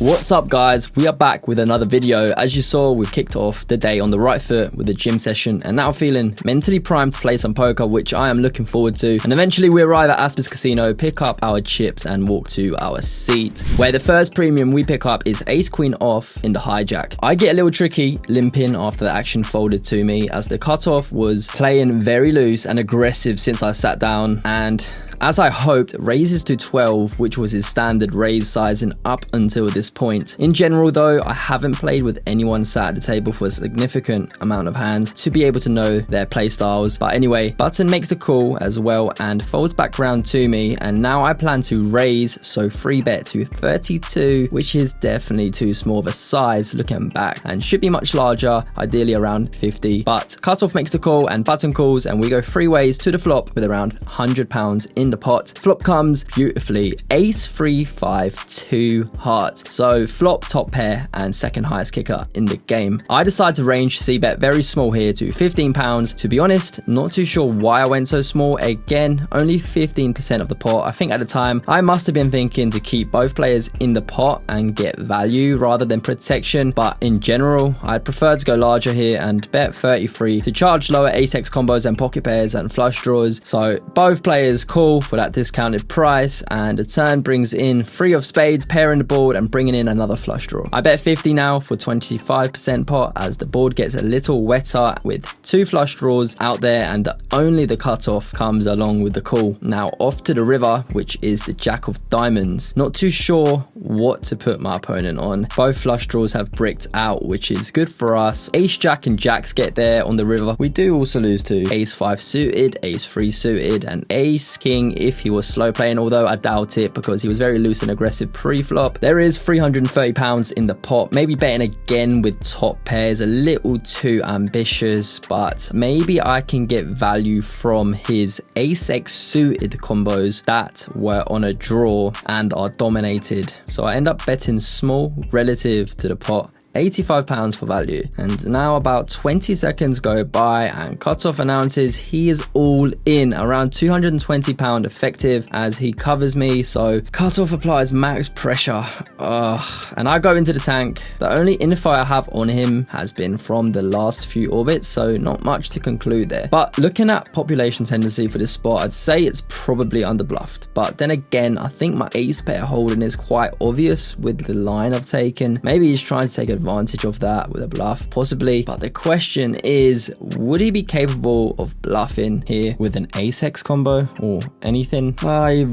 What's up guys, we are back with another video. As you saw, we've kicked off the day on the right foot with a gym session and now feeling mentally primed to play some poker, which I am looking forward to. And eventually we arrive at Aspers Casino, pick up our chips and walk to our seat, where the first premium we pick up is ace queen off in the hijack. I get a little tricky limping after the action folded to me, as the cutoff was playing very loose and aggressive since I sat down, and as I hoped, raises to 12, which was his standard raise sizing up until this point. In general though, I haven't played with anyone sat at the table for a significant amount of hands to be able to know their play styles. But anyway, button makes the call as well and folds back round to me, and now I plan to raise, so free bet to 32, which is definitely too small of a size looking back and should be much larger, ideally around 50. But cutoff makes the call and button calls, and we go three ways to the flop with around £100 in the pot. Flop comes beautifully, ace 3 5 2 hearts, so flop top pair and second highest kicker in the game. I decide to range c-bet very small here to £15. To be honest, not too sure why I went so small. Again, only 15% of the pot. I think at the time I must have been thinking to keep both players in the pot and get value rather than protection, but in general I'd prefer to go larger here and bet 33 to charge lower ace-x combos and pocket pairs and flush draws. So both players call for that discounted price, and a turn brings in 3 of spades, pairing the board and bringing in another flush draw. I bet 50 now for 25% pot, as the board gets a little wetter with 2 flush draws out there, and only the cutoff comes along with the call. Now off to the river, which is the jack of diamonds. Not too sure what to put my opponent on. Both flush draws have bricked out, which is good for us. Ace jack and jacks get there on the river. We do also lose to ace 5 suited, ace 3 suited and ace king if he was slow playing, although I doubt it because he was very loose and aggressive pre-flop. There is £330 in the pot. Maybe betting again with top pairs, a little too ambitious, but maybe I can get value from his ace-x suited combos that were on a draw and are dominated. So I end up betting small relative to the pot, £85 for value. And now about 20 seconds go by and cutoff announces he is all in, around £220 effective as he covers me. So cutoff applies max pressure, and I go into the tank. The only info I have on him has been from the last few orbits, so not much to conclude there. But looking at population tendency for this spot, I'd say it's probably underbluffed. But then again, I think my ace pair holding is quite obvious with the line I've taken. Maybe he's trying to take advantage of that with a bluff, possibly. But the question is, would he be capable of bluffing here with an ace-x combo or anything? I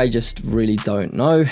just really don't know.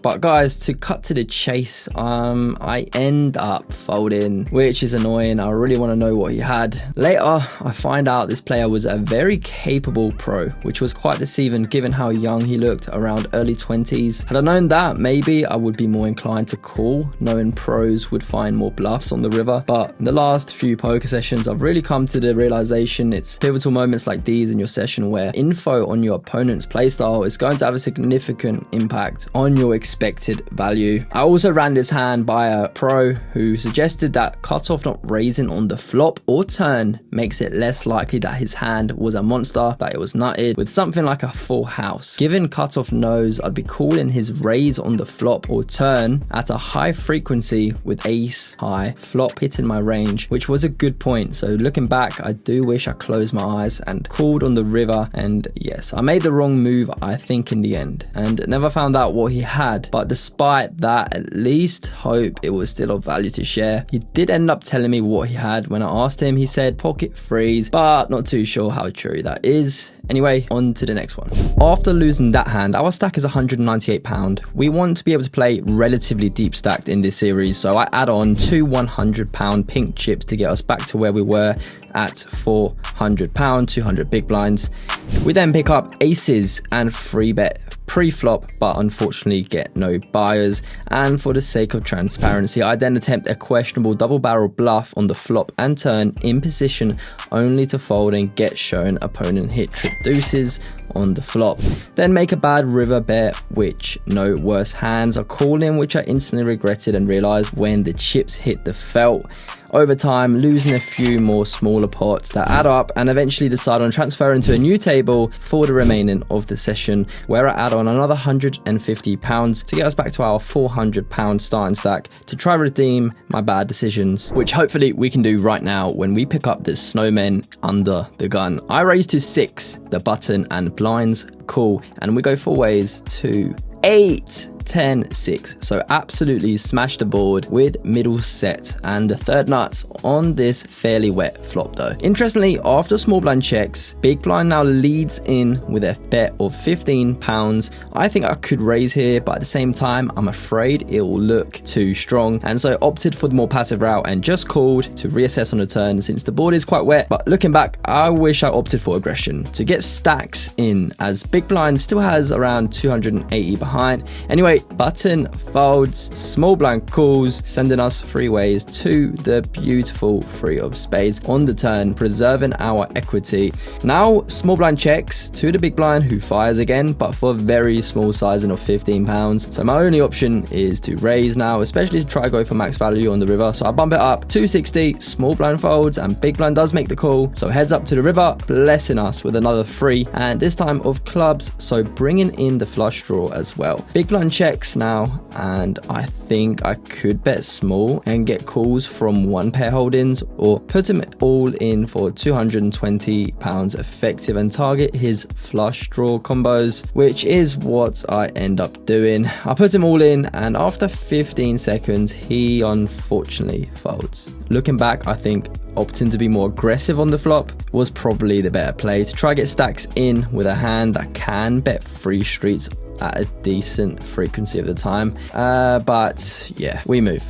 But guys, to cut to the chase, I end up folding, which is annoying. I really want to know what he had. Later, I find out this player was a very capable pro, which was quite deceiving given how young he looked, around early 20s. Had I known that, maybe I would be more inclined to call, knowing pros would find more bluffs on the river. But in the last few poker sessions, I've really come to the realization it's pivotal moments like these in your session where info on your opponent's playstyle is going to have a significant impact on your expected value. I also ran this hand by a pro who suggested that cutoff not raising on the flop or turn makes it less likely that his hand was a monster, that it was nutted with something like a full house. Given cutoff knows I'd be calling his raise on the flop or turn at a high frequency with ace high flop hitting my range, which was a good point. So looking back, I do wish I closed my eyes and called on the river, and yes, I made the wrong move I think in the end and never found out what he had. But despite that, at least hope it was still of value to share. He did end up telling me what he had. When I asked him, he said pocket freeze, but not too sure how true that is. Anyway, on to the next one. After losing that hand, our stack is £198. We want to be able to play relatively deep stacked in this series, so I add on 2 £100 pink chips to get us back to where we were at £400, 200 big blinds. We then pick up aces and free bet pre-flop, but unfortunately get no buyers, and for the sake of transparency I then attempt a questionable double barrel bluff on the flop and turn in position, only to fold and get shown opponent hit trip deuces on the flop. Then make a bad river bet, which no worse hands are calling, which I instantly regretted and realized when the chips hit the felt. Over time, losing a few more smaller pots that add up, and eventually decide on transferring to a new table for the remaining of the session, where I add on on another £150 to get us back to our £400 starting stack to try redeem my bad decisions, which hopefully we can do right now when we pick up the snowmen under the gun. I raise to 6, the button and blinds, cool, and we go 4 ways to 8, 10, 6. So absolutely smash the board with middle set and the third nuts on this fairly wet flop though. Interestingly, after small blind checks, big blind now leads in with a bet of £15. I think I could raise here, but at the same time, I'm afraid it will look too strong. And so opted for the more passive route and just called to reassess on the turn since the board is quite wet. But looking back, I wish I opted for aggression to get stacks in, as big blind still has around 280 behind. Anyway, button folds, small blind calls, sending us 3 ways to the beautiful 3 of spades on the turn, preserving our equity. Now small blind checks to the big blind, who fires again, but for a very small sizing of £15. So my only option is to raise now, especially to try to go for max value on the river. So I bump it up 260, small blind folds, and big blind does make the call. So heads up to the river, blessing us with another 3, and this time of clubs, so bringing in the flush draw as well. Big blind checks now, and I think I could bet small and get calls from 1 pair holdings, or put him all in for £220 effective and target his flush draw combos, which is what I end up doing. I put him all in, and after 15 seconds he unfortunately folds. Looking back, I think opting to be more aggressive on the flop was probably the better play to try get stacks in with a hand that can bet 3 streets at a decent frequency of the time. But yeah, we move.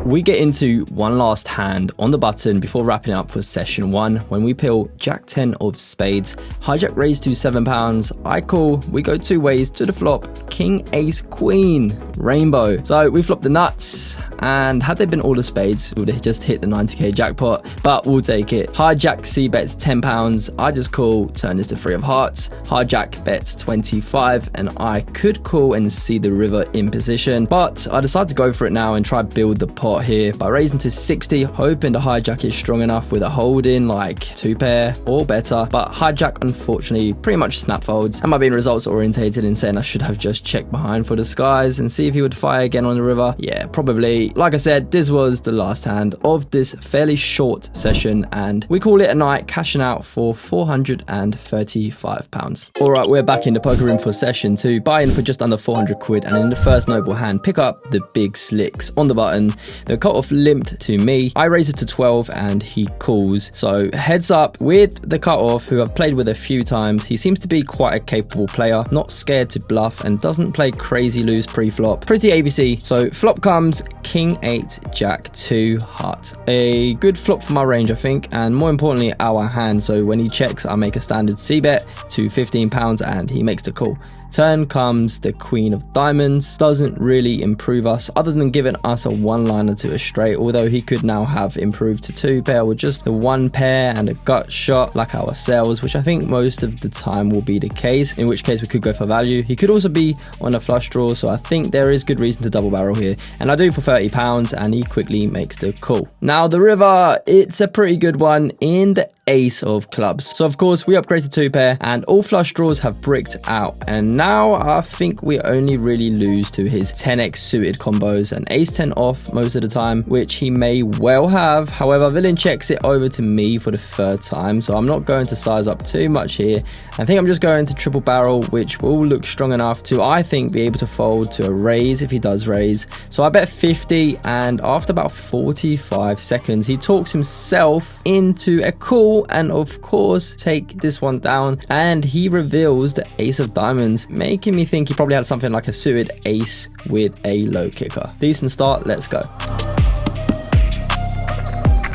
We get into one last hand on the button before wrapping up for session 1 when we peel Jack 10 of spades, hijack raise to £7. I call, we go 2 ways to the flop, king, ace, queen, rainbow. So we flop the nuts, and had they been all the spades, we would have just hit the 90k jackpot, but we'll take it. Hijack C bets £10. I just call, turn is to 3 of hearts. Hijack bets 25, and I could call and see the river in position, but I decide to go for it now and try build the pot here by raising to 60, hoping the hijack is strong enough with a hold in like 2 pair or better. But hijack unfortunately pretty much snap folds. Am I being results orientated in saying I should have just checked behind for the skies and see if he would fire again on the river? Yeah, probably. Like I said, this was the last hand of this fairly short session, and we call it a night, cashing out for £435. Alright, we're back in the poker room for session 2, buying for just under 400 quid, and in the first noble hand, pick up the big slicks on the button. The cutoff limped to me. I raise it to 12 and he calls. So heads up with the cutoff, who I've played with a few times. He seems to be quite a capable player, not scared to bluff, and doesn't play crazy loose pre-flop. Pretty ABC. So flop comes king 8, jack 2, heart. A good flop for my range, I think, and more importantly, our hand. So when he checks, I make a standard C bet to £15 and he makes the call. Turn comes the queen of diamonds. Doesn't really improve us other than giving us a 1-liner to a straight, although he could now have improved to 2 pair with just the 1 pair and a gut shot like ourselves, which I think most of the time will be the case, in which case we could go for value. He could also be on a flush draw, so I think there is good reason to double barrel here, and I do for £30 and he quickly makes the call. Now the river, it's a pretty good one in the ace of clubs. So of course we upgraded 2 pair and all flush draws have bricked out, and now I think we only really lose to his 10x suited combos and ace 10 off most of the time, which he may well have. However, villain checks it over to me for the 3rd time, so I'm not going to size up too much here. I think I'm just going to triple barrel, which will look strong enough to, I think, be able to fold to a raise if he does raise. So I bet 50, and after about 45 seconds he talks himself into a call, and of course take this one down, and he reveals the ace of diamonds, making me think he probably had something like a suited ace with a low kicker. Decent start, let's go.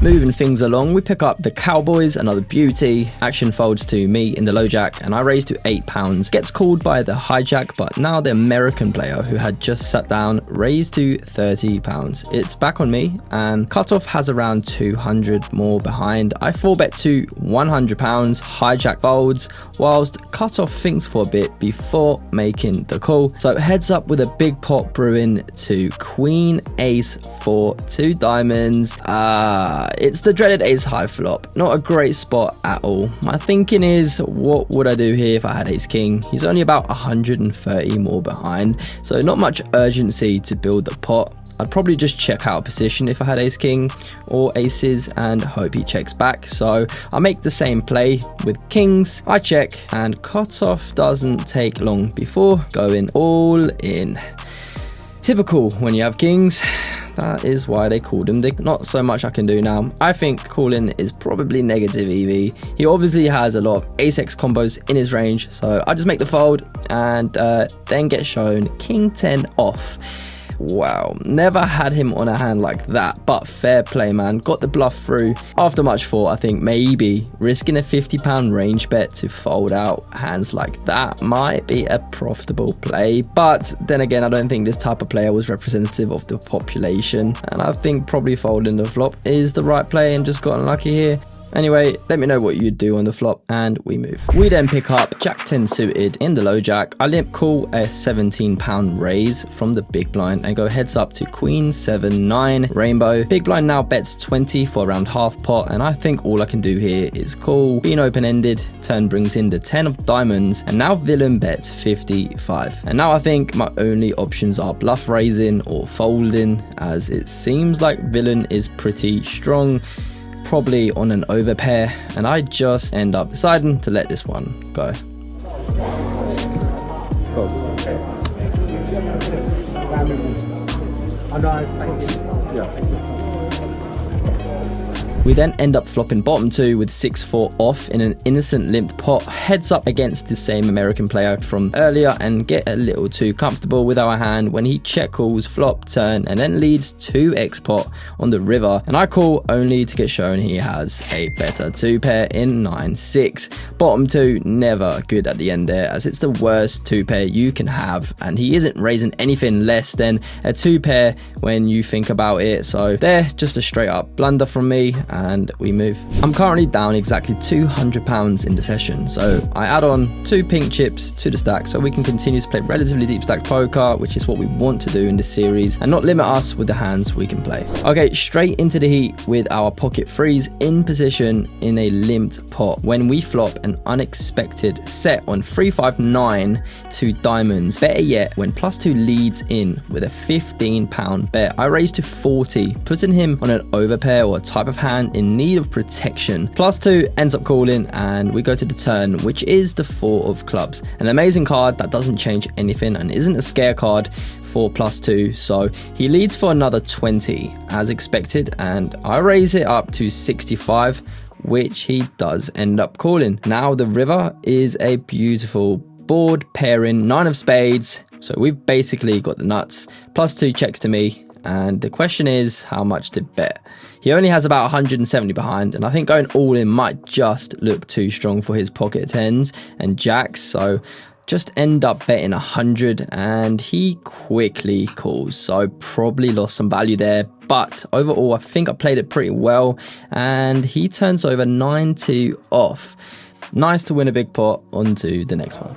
Moving things along, we pick up the Cowboys, another beauty. Action folds to me in the low jack, and I raise to £8. Gets called by the hijack, but now the American player who had just sat down raised to £30. It's back on me, and cutoff has around 200 more behind. I 4-bet to £100. Hijack folds, whilst cutoff thinks for a bit before making the call. So heads up with a big pot brewing to Queen Ace for 2 diamonds. It's the dreaded ace high flop. Not a great spot at all. My thinking is, what would I do here if I had ace king? He's only about 130 more behind, so not much urgency to build the pot. I'd probably just check out a position if I had ace king or aces and hope he checks back. So I make the same play with kings. I check, and cutoff doesn't take long before going all in. Typical when you have kings. That is why they called him. Not so much I can do now. I think calling is probably negative EV. He obviously has a lot of ace-x combos in his range, so I just make the fold and then get shown king 10 off. Wow, never had him on a hand like that, but fair play, man. Got the bluff through. After much thought, I think maybe risking a £50 range bet to fold out hands like that might be a profitable play. But then again, I don't think this type of player was representative of the population, and I think probably folding the flop is the right play and just got unlucky here. Anyway, let me know what you'd do on the flop, and we move. We then pick up Jack 10 suited in the low jack. I limp call a £17 raise from the big blind and go heads up to Queen 7-9 rainbow. Big blind now bets 20 for around half pot, and I think all I can do here is call. Being open-ended, turn brings in the 10 of diamonds, and now villain bets 55. And now I think my only options are bluff raising or folding, as it seems like villain is pretty strong, probably on an overpair, and I just end up deciding to let this one go. We then end up flopping bottom 2 with 6-4 off in an innocent limped pot, heads up against the same American player from earlier, and get a little too comfortable with our hand when he check calls flop turn and then leads 2x pot on the river, and I call only to get shown he has a better 2 pair in 9-6. Bottom 2 never good at the end there, as it's the worst 2 pair you can have, and he isn't raising anything less than a 2 pair when you think about it. So there, just a straight up blunder from me, and we move. I'm currently down exactly £200 in the session, so I add on 2 pink chips to the stack so we can continue to play relatively deep stack poker, which is what we want to do in this series, and not limit us with the hands we can play. Okay, straight into the heat with our pocket threes in position in a limped pot when we flop an unexpected set on 3-5-9 to diamonds. Better yet, when +2 leads in with a £15 bet, I raise to 40, putting him on an overpair or a type of hand in need of protection. +2 ends up calling, and we go to the turn, which is the 4 of clubs. An amazing card that doesn't change anything and isn't a scare card for +2, so he leads for another 20 as expected, and I raise it up to 65, which he does end up calling. Now the river is a beautiful board pairing 9 of spades, so we've basically got the nuts. +2 checks to me, and the question is how much to bet. He only has about 170 behind, and I think going all in might just look too strong for his pocket 10s and jacks, so just end up betting 100, and he quickly calls, so probably lost some value there. But overall, I think I played it pretty well, and he turns over 9-2 off. Nice to win a big pot. On to the next one.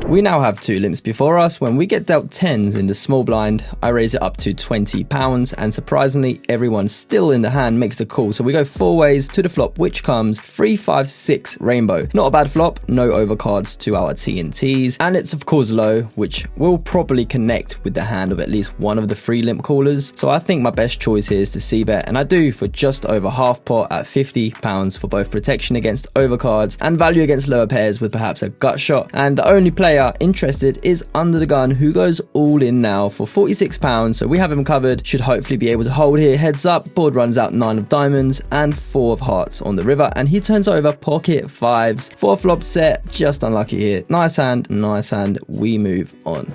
We now have 2 limps before us. When we get dealt 10s in the small blind, I raise it up to £20, and surprisingly, everyone still in the hand makes the call. So we go 4 ways to the flop, which comes 3-5-6 rainbow. Not a bad flop, no overcards to our T&Ts, and it's of course low, which will probably connect with the hand of at least one of the 3 limp callers. So I think my best choice here is to c-bet, and I do for just over half pot at £50 for both protection against overcards and value against lower pairs with perhaps a gut shot. And the only player player interested is Under the Gun, who goes all in now for £46. So we have him covered. Should hopefully be able to hold here. Heads up, board runs out 9 of diamonds and 4 of hearts on the river, and he turns over pocket 5s for a flop set. Just unlucky here. Nice hand, nice hand. We move on.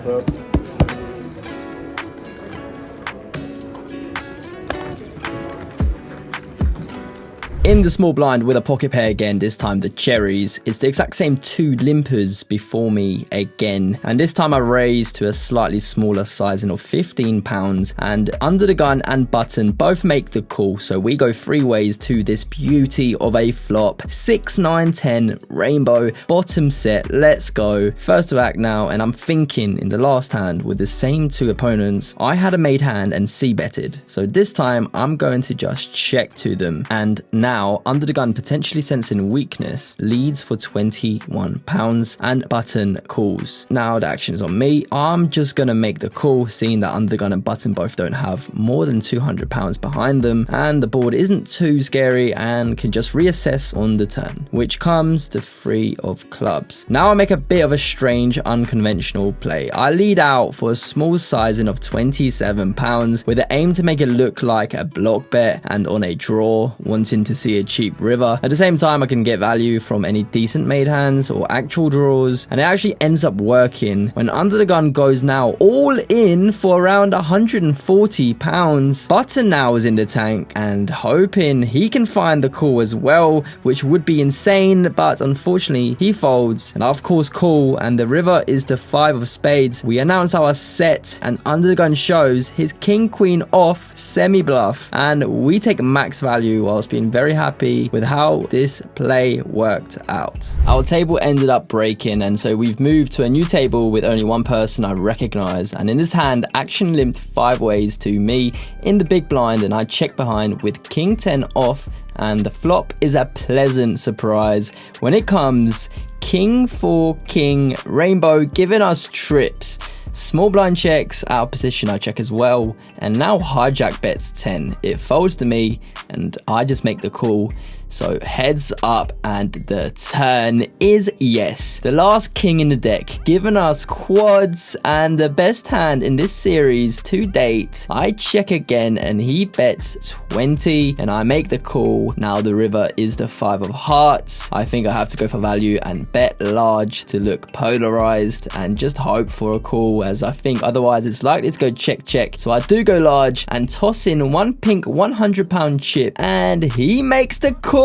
In the small blind with a pocket pair again, this time the cherries. It's the exact same 2 limpers before me again, and this time I raise to a slightly smaller sizing of £15, and Under the Gun and Button both make the call, so we go 3 ways to this beauty of a flop. 6, 9, 10 rainbow bottom set. Let's go. First to act now, and I'm thinking in the last hand with the same 2 opponents, I had a made hand and c-betted, so this time I'm going to just check to them, and now Under the Gun, potentially sensing weakness, leads for £21 and Button calls. Now the action is on me. I'm just gonna make the call, seeing that Under the Gun and Button both don't have more than £200 behind them, and the board isn't too scary and can just reassess on the turn, which comes to 3 of clubs. Now I make a bit of a strange, unconventional play. I lead out for a small sizing of £27 with the aim to make it look like a block bet and on a draw, wanting to see a cheap river. At the same time, I can get value from any decent made hands or actual draws, and it actually ends up working when Under the Gun goes now all in for around £140. Button now is in the tank and hoping he can find the call as well, which would be insane, but unfortunately he folds, and I of course call, and the river is the 5 of spades. We announce our set, and Under the Gun shows his king queen off semi bluff, and we take max value whilst being very happy with how this play worked out. Our table ended up breaking, and so we've moved to a new table with only one person I recognize, and in this hand action limped 5 ways to me in the big blind, and I check behind with king 10 off, and the flop is a pleasant surprise when it comes king 4 king rainbow, giving us trips. Small blind checks, out of position I check as well, and now hijack bets 10. It folds to me and I just make the call. So heads up, and the turn is yes. The last king in the deck, giving us quads and the best hand in this series to date. I check again and he bets 20 and I make the call. Now the river is the 5 of hearts. I think I have to go for value and bet large to look polarized and just hope for a call, as I think otherwise it's likely to go check check. So I do go large and toss in 1 pink £100 chip, and he makes the call.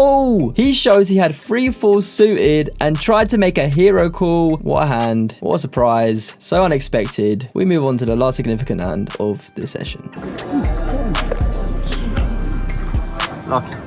He shows he had 3-4 suited and tried to make a hero call. What a hand. What a surprise. So unexpected. We move on to the last significant hand of the session. Okay.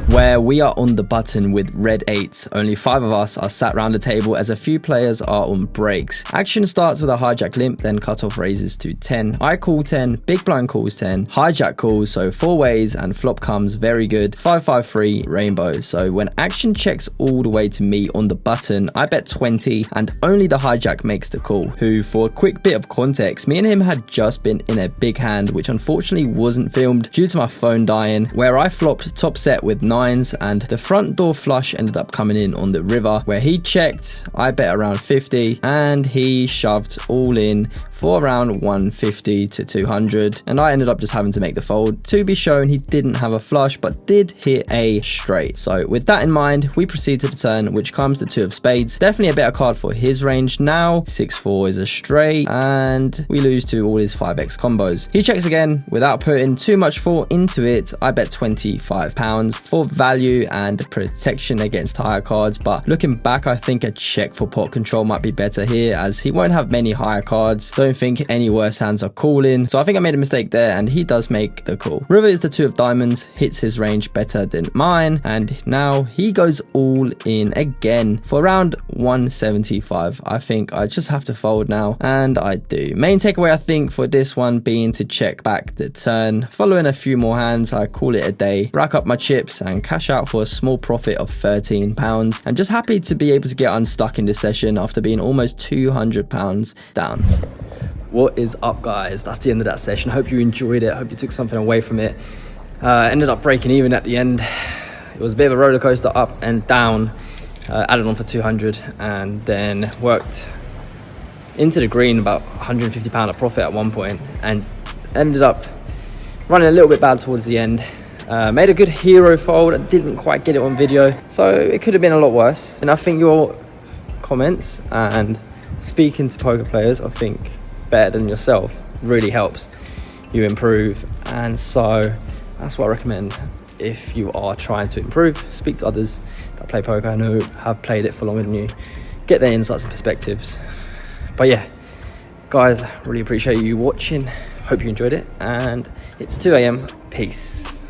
Where we are on the button with red 8s. Only 5 of us are sat round the table as a few players are on breaks. Action starts with a hijack limp, then cutoff raises to 10. I call 10, big blind calls 10, hijack calls, so 4 ways, and flop comes very good. 5-5-3 rainbow. So when action checks all the way to me on the button, I bet 20 and only the hijack makes the call, who, for a quick bit of context, me and him had just been in a big hand which unfortunately wasn't filmed due to my phone dying, where I flopped top set with 9 and the front door flush ended up coming in on the river, where he checked, I bet around 50 and he shoved all in for around 150 to 200, and I ended up just having to make the fold. To be shown, he didn't have a flush but did hit a straight. So with that in mind, we proceed to the turn, which comes to 2 of spades. Definitely a better card for his range now. 6-4 is a straight and we lose to all his 5x combos. He checks again without putting too much thought into it. I bet £25 for value and protection against higher cards, but looking back, I think a check for pot control might be better here, as he won't have many higher cards. Don't think any worse hands are calling, so I think I made a mistake there, and he does make the call. River is the 2 of diamonds, hits his range better than mine, and now he goes all in again for around 175. I think I just have to fold now, and I do. Main takeaway I think for this one being to check back the turn. Following a few more hands, I call it a day, rack up my chips and cash out for a small profit of £13. I'm just happy to be able to get unstuck in this session after being almost £200 down. What is up, guys? That's the end of that session. Hope you enjoyed it. Hope you took something away from it. Ended up breaking even at the end. It was a bit of a roller coaster, up and down. Added on for 200 and then worked into the green, about £150 of profit at one point, and ended up running a little bit bad towards the end. Made a good hero fold. I didn't quite get it on video, so it could have been a lot worse. And I think your comments and speaking to poker players, I think better than yourself, really helps you improve. And so that's what I recommend if you are trying to improve. Speak to others that play poker and who have played it for longer than you, get their insights and perspectives. But yeah, guys, really appreciate you watching. Hope you enjoyed it, and it's 2 AM. Peace.